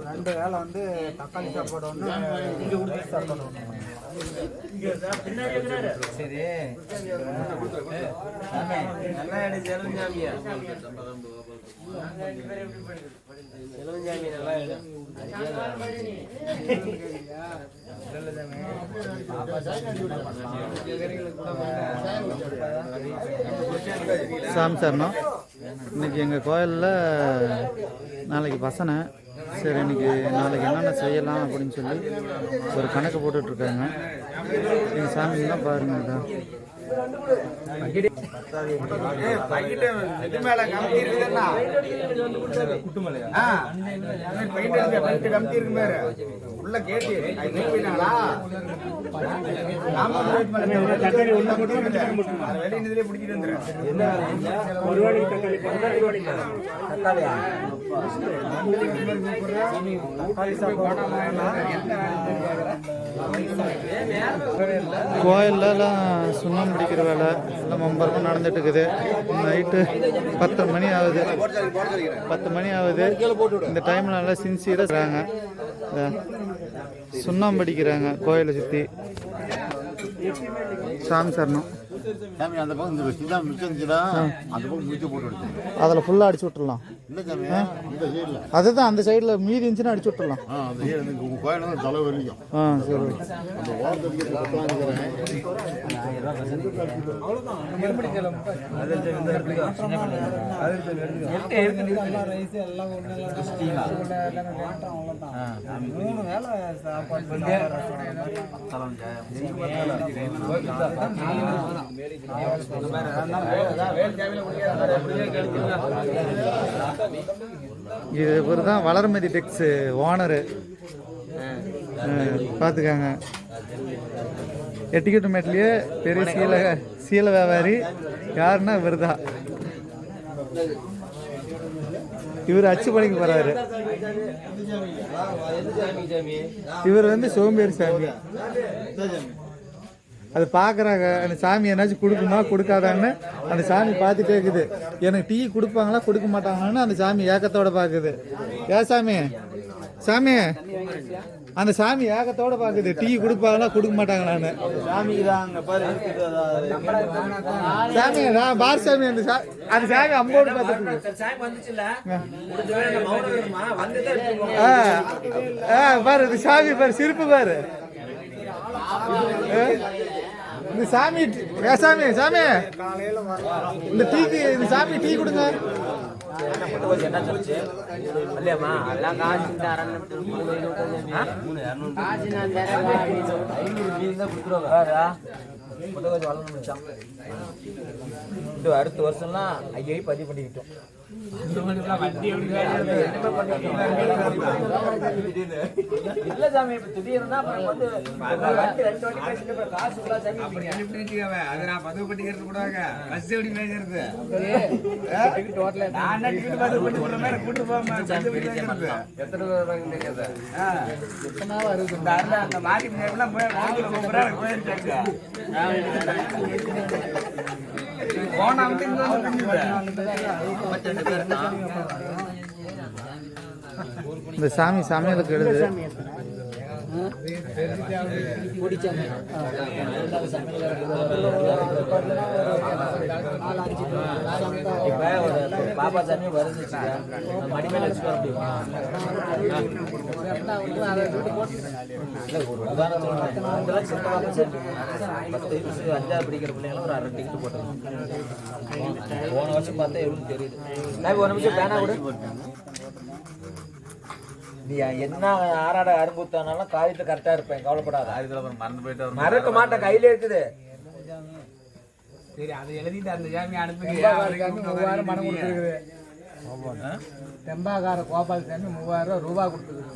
ரெண்டு வேலை வந்து தக்காளி சாப்பாடு ஒன்று சாப்பாடு ஒன்று. சரி நல்லா செலவுஞ்சாமியா செலவுஞ்சாமி நல்லா சாமி சார்ண்ணா இன்னைக்கு எங்கள் கோயிலில் நாளைக்கு பசனை. சரி இன்னைக்கு நாளைக்கு என்னென்ன செய்யலாம் அப்படின்னு சொல்லி ஒரு கணக்கு போட்டுட்ருக்காங்க. எங்கள் சாமிக்கு தான் பாருங்க. உள்ள கேட்டு வெளியே பிடிச்சிட்டு கோயிலெலாம் சுண்ணம் பிடிக்கிற வேலை எல்லாம் மம்பரமாக நடந்துட்டு இருக்குது. நைட்டு 10 மணி ஆகுது. 10 மணி ஆகுது. இந்த டைமில் நல்லா சின்சியராக இருக்கிறாங்க. சுண்ணம் பிடிக்கிறாங்க கோயிலை சுற்றி. சாமி சரணம் அந்த பக்கம் இந்த சிதா மிச்சா அந்த பக்கம் முடிச்சு போட்டு விடுங்க. அதில் ஃபுல்லாக அடிச்சு விட்டுடலாம். இல்லை சாமி இந்த சைடில் அதுதான் அந்த சைடில் மீதி இருந்துச்சுன்னா அடிச்சு விட்டுடலாம். அந்த சைடு உங்கள் கோயிலும் தலை வரைக்கும். சரி அந்த ஓரத்துக்கு இது ஒரு தான் வளர்மதி டெக்ஸ் ஓனரு பார்த்துக்காங்க. எட்டிக்கட்டு மேட்லேயே பெரிய சீலை வியாபாரி யாருன்னா இவர் தான். இவர் அச்சு பணிக்கு போறாரு. இவர் வந்து சோம்பேறி சாமி. அது பார்க்குறாங்க அந்த சாமி என்னாச்சும் கொடுக்குமா கொடுக்காதான்னு அந்த சாமி பார்த்துட்டே இருக்குது. எனக்கு டீ கொடுப்பாங்களா கொடுக்க மாட்டாங்களான்னு அந்த சாமி ஏக்கத்தோட பார்க்குது. சாமி சாமி அந்த சாமி ஏக்கத்தோட பார்க்குது டீ கொடுப்பாங்களா கொடுக்க மாட்டாங்களான்னு. சாமி நான் பார் சாமி அந்த சாமி அம்போடு பார்த்துட்டு பாரு இந்த சாமி பாரு சிரிப்பு பாரு. இந்த சாமி சாமி சாமி இந்த டீக்கு இந்த சாமி டீ கொடுங்க. அடுத்த வருஷம்லாம் ஐயோ பதிவு பண்ணிக்கிட்டோம். இல்ல சாமி இப்ப திடீர்னா வந்து காசு அது நான் பதிவு பண்ணிக்கிறது கூட பஸ் எப்படி பேசுறது கூட்டு போகாம எத்தனை வருது அந்த மார்க்கெட் போயிருக்காங்க. இந்த சாமி சமையலுக்கு எழுது. பாப்பா சாமி வருது மடி மேல வச்சுக்கோ. அஞ்சாவது படிக்கிற பிள்ளைங்களும் ஒரு 1/2 டிக்கெட் போட்டுருக்கோம். போன வருஷம் பார்த்தா எவ்வளவு தெரியுது. ஒரு நிமிஷம் பேனா கூட நீ என்ன ஆறாட அரும்புத்தானாலும் காரியத்தை கரெக்டா இருப்பேன். கவலைப்படாத. மறந்து போயிட்டு மறக்க மாட்டேன். கையில இருக்குது. சரி அதை எழுதிட்டு அந்த சாமி அனுப்புங்க. மனம் கொடுத்துருக்குது. தெம்பாகார கோபால் சாமி 3000 ரூபாய் கொடுத்துருக்கு.